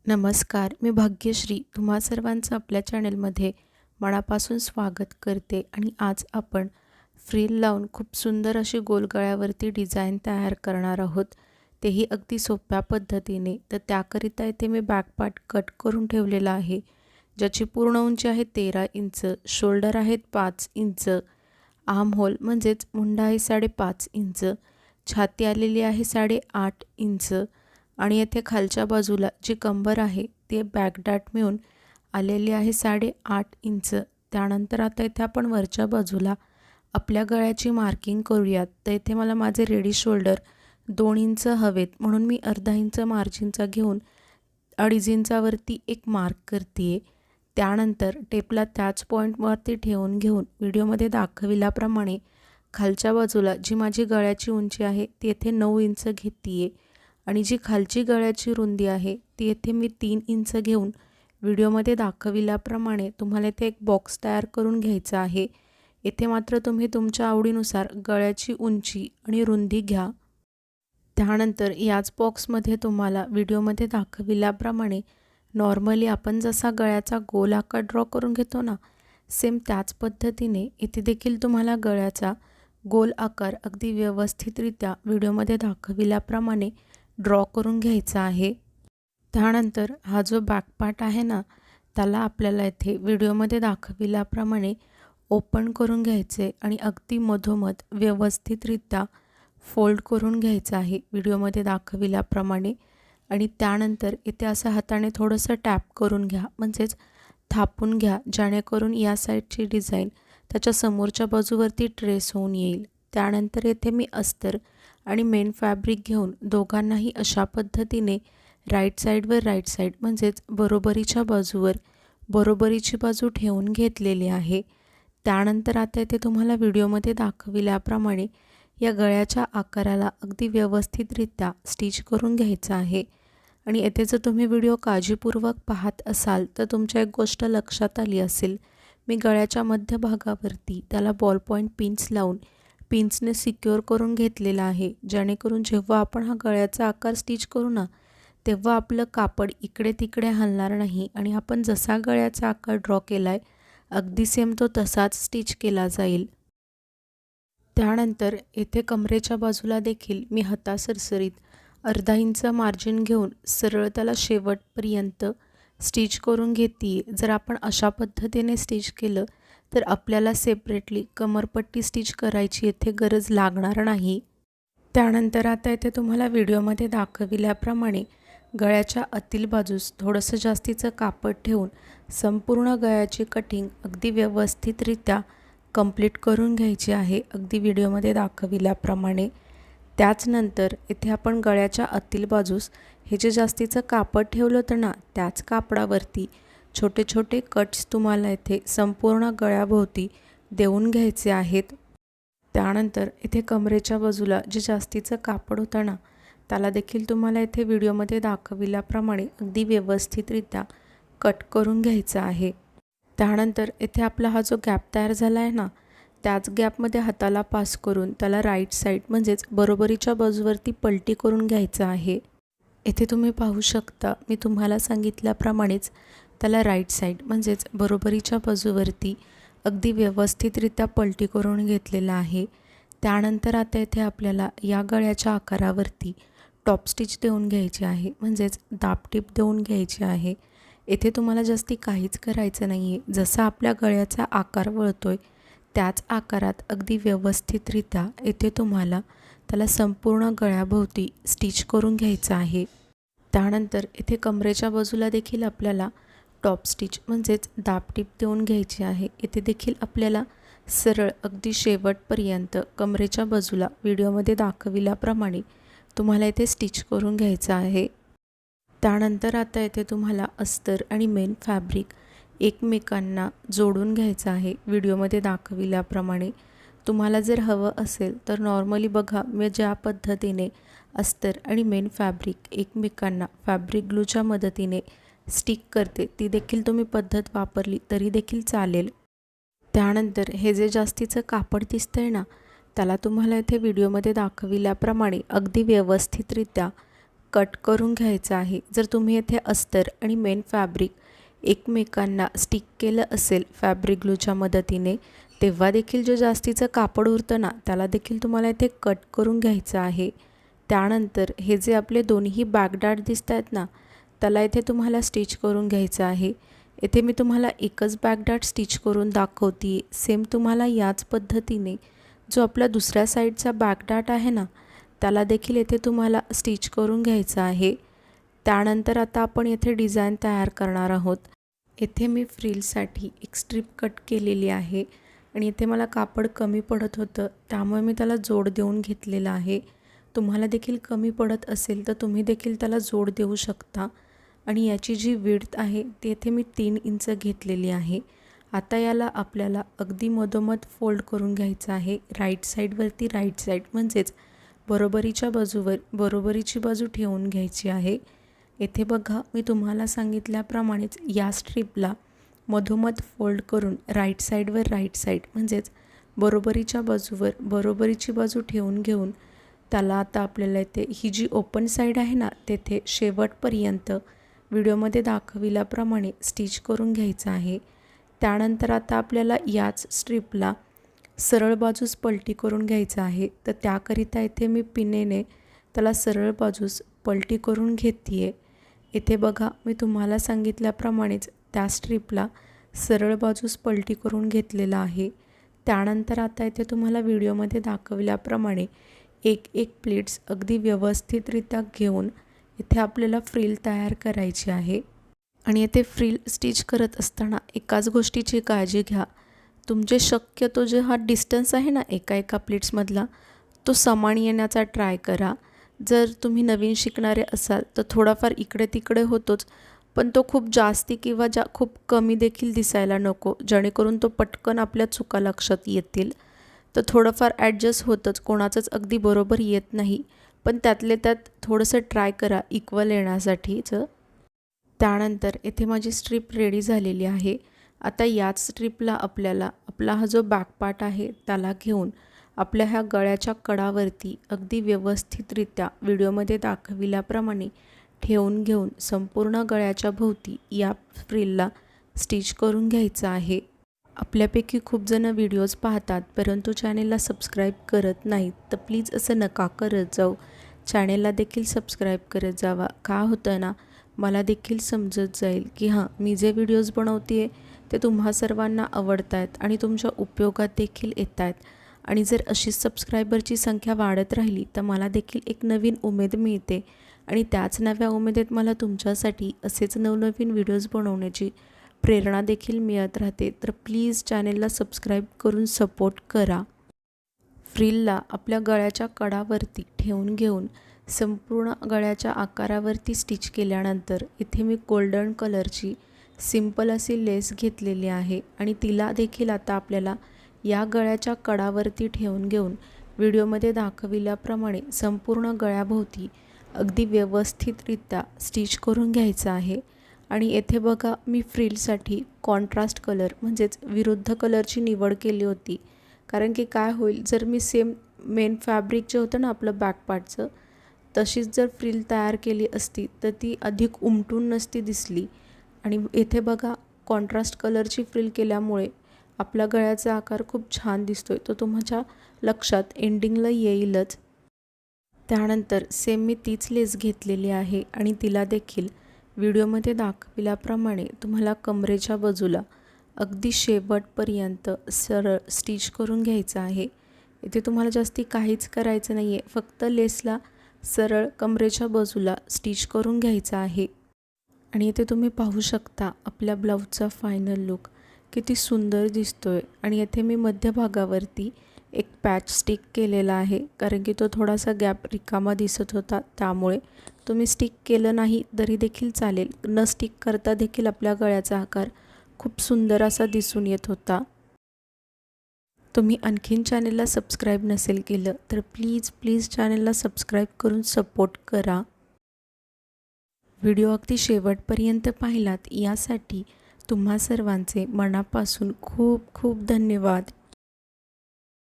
नमस्कार, मी भाग्यश्री तुम्हा सर्वांचं आपल्या चॅनलमध्ये मनापासून स्वागत करते आणि आज आपण फ्रिल लावून खूप सुंदर अशी गोलगळ्यावरती डिझाईन तयार करणार आहोत, तेही अगदी सोप्या पद्धतीने। तर त्याकरिता इथे मी बॅक पार्ट कट करून ठेवलेला आहे, ज्याची पूर्ण उंची आहे 13 इंच, शोल्डर आहेत 5 इंच, आर्म होल म्हणजेच मुंडा आहे 5.5 इंच, छाती आलेली आहे 8.5 इंच आणि येथे खालच्या बाजूला जी कंबर आहे ती बॅक डाट मिळून आलेली आहे 8.5 इंच। त्यानंतर आता इथे आपण वरच्या बाजूला आपल्या गळ्याची मार्किंग करूयात। तर इथे मला माझे रेडी शोल्डर 2 इंच हवेत, म्हणून मी अर्धा इंच मार्जिनचा घेऊन 2.5 इंचावरती एक मार्क करते। त्यानंतर टेपला त्याच पॉईंटवरती ठेवून घेऊन व्हिडिओमध्ये दाखविल्याप्रमाणे खालच्या बाजूला जी माझी गळ्याची उंची आहे ती येथे 9 इंच घेते आणि जी खालची गळ्याची रुंदी आहे ती येथे मी 3 इंच घेऊन व्हिडिओमध्ये दाखविल्याप्रमाणे तुम्हाला इथे एक बॉक्स तयार करून घ्यायचा आहे। येथे मात्र तुम्ही तुमच्या आवडीनुसार गळ्याची उंची आणि रुंदी घ्या। त्यानंतर याच बॉक्समध्ये तुम्हाला व्हिडिओमध्ये दाखविल्याप्रमाणे नॉर्मली आपण जसा गळ्याचा गोल आकार ड्रॉ करून घेतो ना, सेम त्याच पद्धतीने इथे देखील तुम्हाला गळ्याचा गोल आकार अगदी व्यवस्थितरित्या व्हिडिओमध्ये दाखविल्याप्रमाणे ड्रॉ करून घ्यायचा आहे। त्यानंतर हा जो बॅक पार्ट आहे ना, त्याला आपल्याला इथे व्हिडिओमध्ये दाखविल्याप्रमाणे ओपन करून घ्यायचे आणि अगदी मधोमध व्यवस्थितरित्या फोल्ड करून घ्यायचं आहे व्हिडिओमध्ये दाखविल्याप्रमाणे। आणि त्यानंतर इथे असं हाताने थोडंसं टॅप करून घ्या, म्हणजेच थापून घ्या, जेणेकरून या साईडची डिझाईन त्याच्या समोरच्या बाजूवरती ट्रेस होऊन येईल। त्यानंतर येथे मी अस्तर आणि मेन फॅब्रिक घेऊन दोघांनाही अशा पद्धतीने राईट साईड म्हणजेच बरोबरीच्या बाजूवर बरोबरीची बाजू ठेवून घेतलेली आहे। त्यानंतर आता इथे तुम्हाला व्हिडिओमध्ये दाखविल्याप्रमाणे या गळ्याच्या आकाराला अगदी व्यवस्थितरित्या स्टिच करून घ्यायचं आहे। आणि येथे जर तुम्ही व्हिडिओ काळजीपूर्वक पाहत असाल तर तुमच्या एक गोष्ट लक्षात आली असेल, मी गळ्याच्या मध्यभागावरती त्याला बॉल पॉईंट पिन्स लावून पिन्सने सिक्युअर करून घेतलेला आहे, जेणेकरून जेव्हा आपण हा गळ्याचा आकार स्टिच करू ना, तेव्हा आपलं कापड इकडे तिकडे हलणार नाही आणि आपण जसा गळ्याचा आकार ड्रॉ केला आहे अगदी सेम तो तसाच स्टिच केला जाईल। त्यानंतर येथे कमरेच्या बाजूला देखील मी हातासरसरीत अर्धा इंच मार्जिन घेऊन सरळ त्याला शेवटपर्यंत स्टिच करून घेते। जर आपण अशा पद्धतीने स्टिच केलं तर आपल्याला सेपरेटली कमरपट्टी स्टिच करायची येथे गरज लागणार नाही। त्यानंतर आता इथे तुम्हाला व्हिडिओमध्ये दाखविल्याप्रमाणे गळ्याच्या आतील बाजूस थोडंसं जास्तीचं कापड ठेवून संपूर्ण गळ्याची कटिंग अगदी व्यवस्थितरित्या कंप्लीट करून घ्यायची आहे, अगदी व्हिडिओमध्ये दाखविल्याप्रमाणे। त्याचनंतर इथे आपण गळ्याच्या आतील बाजूस हे जे जास्तीचं कापड ठेवलं होतं ना, त्याच कापडावरती छोटे छोटे कट्स तुम्हाला इथे संपूर्ण गळ्याभोवती देऊन घ्यायचे आहेत। त्यानंतर इथे कमरेच्या बाजूला जे जास्तीचं कापड होतं ना, त्याला देखील तुम्हाला इथे व्हिडिओमध्ये दाखविल्याप्रमाणे अगदी व्यवस्थितरित्या कट करून घ्यायचं आहे। त्यानंतर इथे आपला हा जो गॅप तयार झाला आहे ना, त्याच गॅपमध्ये हाताला पास करून त्याला राईट साईड म्हणजेच बरोबरीच्या बाजूवरती पलटी करून घ्यायचं आहे। इथे तुम्ही पाहू शकता, मी तुम्हाला सांगितल्याप्रमाणेच त्याला राईट साईड म्हणजेच बरोबरीच्या बाजूवरती अगदी व्यवस्थितरित्या पलटी करून घेतलेला आहे। त्यानंतर आता इथे आपल्याला या गळ्याच्या आकारावरती टॉप स्टिच देऊन घ्यायची आहे, म्हणजेच दाबटीप देऊन घ्यायची आहे। येथे तुम्हाला जास्ती काहीच करायचं नाही आहे, जसा आपल्या गळ्याचा आकार वळतोय त्याच आकारात अगदी व्यवस्थितरित्या येथे तुम्हाला त्याला संपूर्ण गळ्याभोवती स्टिच करून घ्यायचं आहे। त्यानंतर इथे कमरेच्या बाजूला देखील आपल्याला टॉप स्टिच म्हणजेच दाबटीप देऊन घ्यायची आहे। इथे देखील आपल्याला सरळ अगदी शेवटपर्यंत कमरेच्या बाजूला व्हिडिओमध्ये दाखविल्याप्रमाणे तुम्हाला इथे स्टिच करून घ्यायचं आहे। त्यानंतर आता इथे तुम्हाला अस्तर आणि मेन फॅब्रिक एकमेकांना जोडून घ्यायचं आहे व्हिडिओमध्ये दाखविल्याप्रमाणे। तुम्हाला जर हवं असेल तर नॉर्मली बघा, मी ज्या पद्धतीने अस्तर आणि मेन फॅब्रिक एकमेकांना फॅब्रिक ग्लूच्या मदतीने स्टिक करते ती देखील तुम्ही पद्धत वापरली तरी देखील चालेल। त्यानंतर हे जे जास्तीचं कापड दिसतंय ना, त्याला तुम्हाला इथे व्हिडिओमध्ये दाखविल्याप्रमाणे अगदी व्यवस्थितरित्या कट करून घ्यायचा आहे। जर तुम्ही येथे अस्तर आणि मेन फॅब्रिक एकमेकांना स्टिक केलं असेल फॅब्रिक ग्लूच्या मदतीने, तेव्हा देखील जो जास्तीचं कापड उरतं ना, त्याला देखील तुम्हाला इथे कट करून घ्यायचं आहे। त्यानंतर हे जे आपले दोन्ही बॅकडार्ट दिसत आहेत ना, त्याला इथे तुम्हाला स्टिच करून घ्यायचं आहे। इथे मी तुम्हाला एकच बॅकडार्ट स्टिच करून दाखवते। सेम तुम्हाला याच पद्धतीने जो आपला दुसऱ्या साईडचा बॅकडार्ट आहे ना, त्याला देखील इथे तुम्हाला स्टिच करून घ्यायचं आहे। त्यानंतर आता आपण येथे डिझाइन तयार करणार आहोत। येथे मी फ्रिलसाठी एक स्ट्रिप कट केलेली आहे आणि इथे मला कापड कमी पडत होतं, त्यामुळे मी त्याला जोड देऊन घेतलेला आहे। तुम्हाला देखील कमी पडत असेल तर तुम्ही देखील त्याला जोड देऊ शकता। आणि याची जी विड्थ आहे ती इथे मी 3 इंच घेतलेली आहे। आता याला आपल्याला अगदी मधोमध फोल्ड करून घ्यायचं आहे। राईट साईडवरती राईट साईड म्हणजेच बरोबरीच्या बाजूवर बरोबरीची बाजू ठेवून घ्यायची आहे। येथे बघा मी तुम्हाला सांगितल्याप्रमाणेच या स्ट्रिपला मधोमध फोल्ड करून राईट साईडवर राईट साईड म्हणजेच बरोबरीच्या बाजूवर बरोबरीची बाजू ठेवून घेऊन त्याला आता आपल्याला इथे ही जी ओपन साईड आहे ना, तेथे शेवटपर्यंत व्हिडिओमध्ये दाखविल्याप्रमाणे स्टिच करून घ्यायचं आहे। त्यानंतर आता आपल्याला याच स्ट्रिपला सरळ बाजूस पलटी करून घ्यायचं आहे। तर त्याकरिता इथे मी पिनेने त्याला सरळ बाजूस पलटी करून घेते आहे। इथे बघा मी तुम्हाला सांगितल्याप्रमाणेच त्या स्ट्रिपला सरळ बाजूस पलटी करून घेतलेला आहे। त्यानंतर आता इथे तुम्हाला व्हिडिओमध्ये दाखवल्याप्रमाणे एक एक प्लेट्स अगदी व्यवस्थितरित्या घेऊन इथे आपल्याला फ्रिल तयार करायची आहे। आणि येथे फ्रिल स्टिच करत असताना एकाच गोष्टीची काळजी घ्या, तुमचे शक्यतो जे हा डिस्टन्स आहे ना एका प्लेट्समधला, तो समान येण्याचा ट्राय करा। जर तुम्ही नवीन शिकणारे असाल तर थोडाफार इकडे तिकडे होतोच, पण तो खूप जास्ती किंवा खूप कमी देखील दिसायला नको, जेणेकरून तो पटकन आपल्या चुका लक्षात येतील। तर थोडंफार ॲडजस्ट होतंच, कोणाचंच अगदी बरोबर येत नाही, पण त्यातले त्यात थोडंसं ट्राय करा इक्वल येण्यासाठीचं। त्यानंतर इथे माझी स्ट्रिप रेडी झालेली आहे। आता याच स्ट्रिपला आपल्याला आपला हा जो बॅक पार्ट आहे त्याला घेऊन आपल्या ह्या गळ्याच्या कडावरती अगदी व्यवस्थितरित्या व्हिडिओमध्ये दाखविल्याप्रमाणे ठेवून घेऊन संपूर्ण गळ्याच्या भोवती या फ्रिलला स्टिच करून घ्यायचं आहे। आपल्यापैकी खूप जण व्हिडिओज पाहतात परंतु चॅनेलला सबस्क्राईब करत नाहीत, तर प्लीज असं नका करत जाऊ, चॅनेलला देखील सबस्क्राईब करत जावा। का होतं ना, मला देखील समजत जाईल की हां, मी जे व्हिडिओज बनवते आहे ते तुम्हा सर्वांना आवडत आहेत आणि तुमच्या उपयोगात देखील येत आहेत। आणि जर अशीच सबस्क्रायबरची संख्या वाढत राहिली तर मला देखील एक नवीन उमेद मिळते आणि त्याच नव्या उमेदीत मला तुमच्यासाठी असेच नवनवीन व्हिडिओज बनवण्याची प्रेरणा देखील मिळत राहते। तर प्लीज चॅनेलला सबस्क्राईब करून सपोर्ट करा। फ्रिलला आपल्या गळ्याच्या कडावरती ठेवून घेऊन संपूर्ण गळ्याच्या आकारावरती स्टिच केल्यानंतर इथे मी गोल्डन कलरची सिंपल अशी लेस घेतलेली आहे आणि तिला देखील आता आपल्याला या गळ्याच्या कडावरती ठेवून घेऊन व्हिडिओमध्ये दाखविल्याप्रमाणे संपूर्ण गळ्याभोवती अगदी व्यवस्थितरित्या स्टिच करून घ्यायचं आहे। आणि येथे बघा मी फ्रिलसाठी कॉन्ट्रास्ट कलर म्हणजेच विरुद्ध कलरची निवड केली होती, कारण की काय होईल, जर मी सेम मेन फॅब्रिक जे होतं ना आपलं बॅक पार्टचं, तशीच जर फ्रिल तयार केली असती तर ती अधिक उमटून नसती दिसली। आणि येथे बघा कॉन्ट्रास्ट कलरची फ्रिल केल्यामुळे आपल्या गळ्याचा आकार खूप छान दिसतोय, तो तुमच्या लक्षात एंडिंगला येईलच। त्यानंतर सेम मी तीच लेस घेतलेली आहे आणि तिला देखील व्हिडिओमध्ये दाखविल्याप्रमाणे तुम्हाला कमरेच्या बाजूला अगदी शेवटपर्यंत सरळ स्टिच करून घ्यायचं आहे। इथे तुम्हाला जास्ती काहीच करायचं नाही आहे, फक्त लेसला सरळ कमरेच्या बाजूला स्टिच करून घ्यायचा आहे। आणि इथे तुम्ही पाहू शकता आपल्या ब्लाऊजचा फायनल लुक किती सुंदर दिसतोय। आणि येथे मी मध्यभागावरती एक पॅच स्टिक केलेला आहे, कारण की तो थोडासा गॅप रिकामा दिसत होता, त्यामुळे तुम्ही स्टिक केलं नाही तरी देखील चालेल, न स्टिक करता देखील आपल्या गळ्याचा आकार खूप सुंदर असा दिसून येत होता। तुम्ही आणखीन चॅनेलला सबस्क्राईब नसेल केलं तर प्लीज चॅनेलला सबस्क्राईब करून सपोर्ट करा। व्हिडिओ अगदी शेवटपर्यंत पाहिलात यासाठी तुम्हा सर्वांचे मनापासून खूप खूप धन्यवाद।